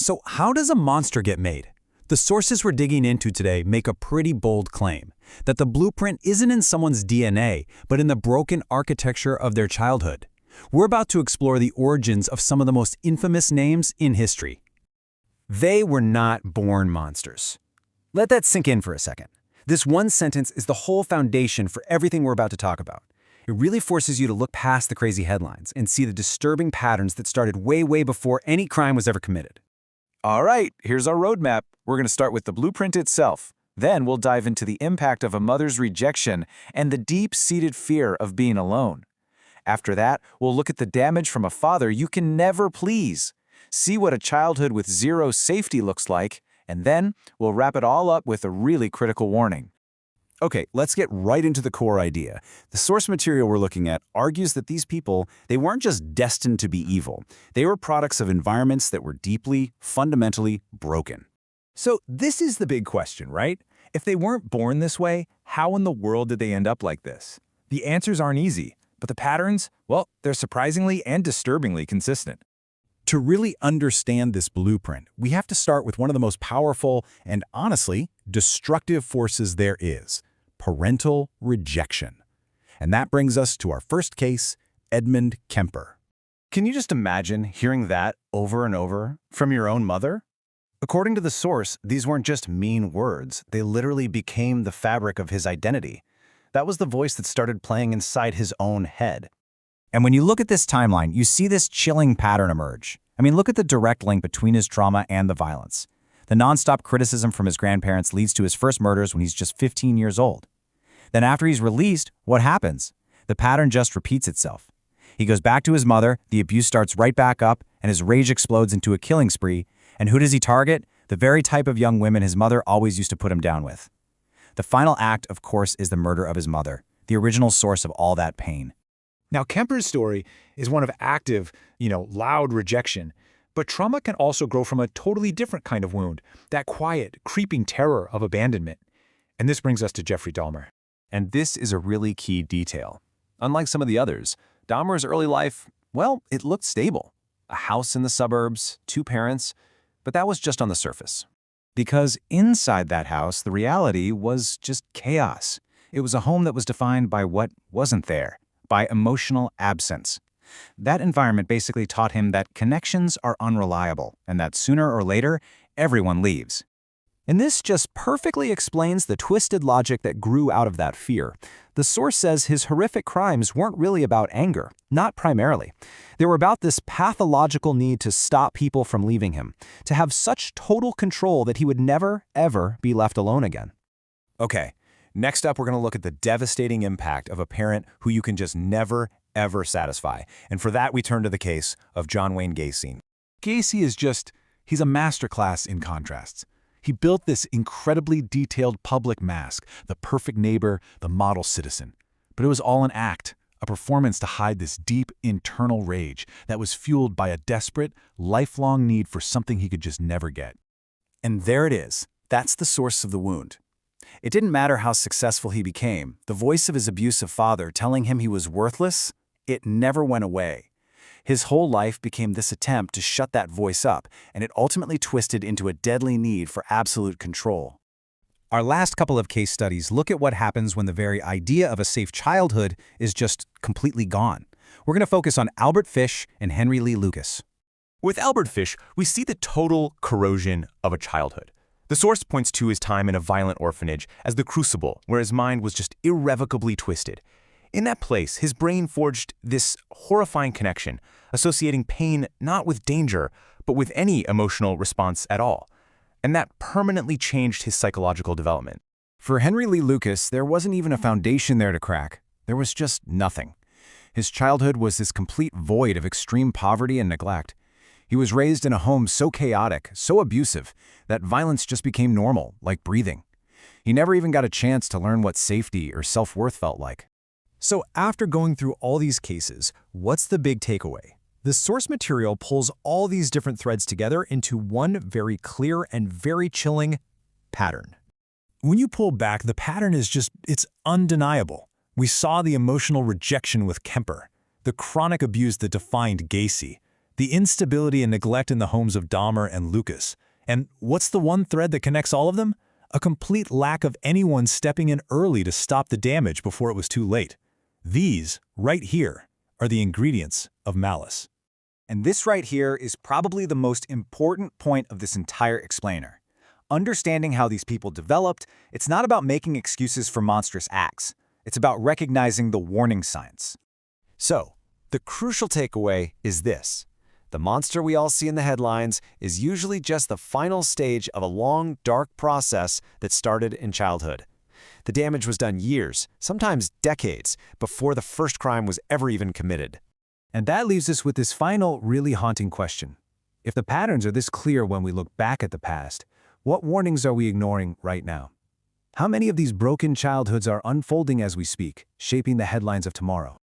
So how does a monster get made? The sources we're digging into today make a pretty bold claim, that the blueprint isn't in someone's DNA, but in the broken architecture of their childhood. We're about to explore the origins of some of the most infamous names in history. They were not born monsters. Let that sink in for a second. This one sentence is the whole foundation for everything we're about to talk about. It really forces you to look past the crazy headlines and see the disturbing patterns that started way before any crime was ever committed. All right, here's our roadmap. We're going to start with the blueprint itself. Then we'll dive into the impact of a mother's rejection and the deep-seated fear of being alone. After that, we'll look at the damage from a father you can never please, see what a childhood with zero safety looks like, and then we'll wrap it all up with a really critical warning. Okay, let's get right into the core idea. The source material we're looking at argues that these people, they weren't just destined to be evil. They were products of environments that were deeply, fundamentally broken. So this is the big question, right? If they weren't born this way, how in the world did they end up like this? The answers aren't easy, but the patterns, well, they're surprisingly and disturbingly consistent. To really understand this blueprint, we have to start with one of the most powerful and, honestly, destructive forces there is: parental rejection. And that brings us to our first case, Edmund Kemper. Can you just imagine hearing that over and over from your own mother? According to the source, these weren't just mean words. They literally became the fabric of his identity. That was the voice that started playing inside his own head. And when you look at this timeline, you see this chilling pattern emerge. I mean, look at the direct link between his trauma and the violence. The nonstop criticism from his grandparents leads to his first murders when he's just 15 years old. Then after he's released, what happens? The pattern just repeats itself. He goes back to his mother, the abuse starts right back up, and his rage explodes into a killing spree. And who does he target? The very type of young women his mother always used to put him down with. The final act, of course, is the murder of his mother, the original source of all that pain. Now, Kemper's story is one of active, loud rejection, but trauma can also grow from a totally different kind of wound, that quiet, creeping terror of abandonment. And this brings us to Jeffrey Dahmer. And this is a really key detail. Unlike some of the others, Dahmer's early life, well, it looked stable. A house in the suburbs, 2 parents, but that was just on the surface. Because inside that house, the reality was just chaos. It was a home that was defined by what wasn't there, by emotional absence. That environment basically taught him that connections are unreliable and that sooner or later, everyone leaves. And this just perfectly explains the twisted logic that grew out of that fear. The source says his horrific crimes weren't really about anger, not primarily. They were about this pathological need to stop people from leaving him, to have such total control that he would never, ever be left alone again. Okay, next up we're going to look at the devastating impact of a parent who you can just never, ever satisfy. And for that, we turn to the case of John Wayne Gacy. Gacy he's a masterclass in contrasts. He built this incredibly detailed public mask, the perfect neighbor, the model citizen. But it was all an act, a performance to hide this deep internal rage that was fueled by a desperate, lifelong need for something he could just never get. And there it is. That's the source of the wound. It didn't matter how successful he became. The voice of his abusive father telling him he was worthless, it never went away. His whole life became this attempt to shut that voice up, and it ultimately twisted into a deadly need for absolute control. Our last couple of case studies look at what happens when the very idea of a safe childhood is just completely gone. We're going to focus on Albert Fish and Henry Lee Lucas. With Albert Fish, we see the total corrosion of a childhood. The source points to his time in a violent orphanage as the crucible where his mind was just irrevocably twisted. In that place, his brain forged this horrifying connection, associating pain not with danger, but with any emotional response at all. And that permanently changed his psychological development. For Henry Lee Lucas, there wasn't even a foundation there to crack. There was just nothing. His childhood was this complete void of extreme poverty and neglect. He was raised in a home so chaotic, so abusive, that violence just became normal, like breathing. He never even got a chance to learn what safety or self-worth felt like. So after going through all these cases, what's the big takeaway? The source material pulls all these different threads together into one very clear and very chilling pattern. When you pull back, the pattern is it's undeniable. We saw the emotional rejection with Kemper, the chronic abuse that defined Gacy, The instability and neglect in the homes of Dahmer and Lucas. And what's the one thread that connects all of them? A complete lack of anyone stepping in early to stop the damage before it was too late. These, right here, are the ingredients of malice. And this right here is probably the most important point of this entire explainer. Understanding how these people developed, it's not about making excuses for monstrous acts. It's about recognizing the warning signs. So, the crucial takeaway is this. The monster we all see in the headlines is usually just the final stage of a long, dark process that started in childhood. The damage was done years, sometimes decades, before the first crime was ever even committed. And that leaves us with this final, really haunting question. If the patterns are this clear when we look back at the past, what warnings are we ignoring right now? How many of these broken childhoods are unfolding as we speak, shaping the headlines of tomorrow?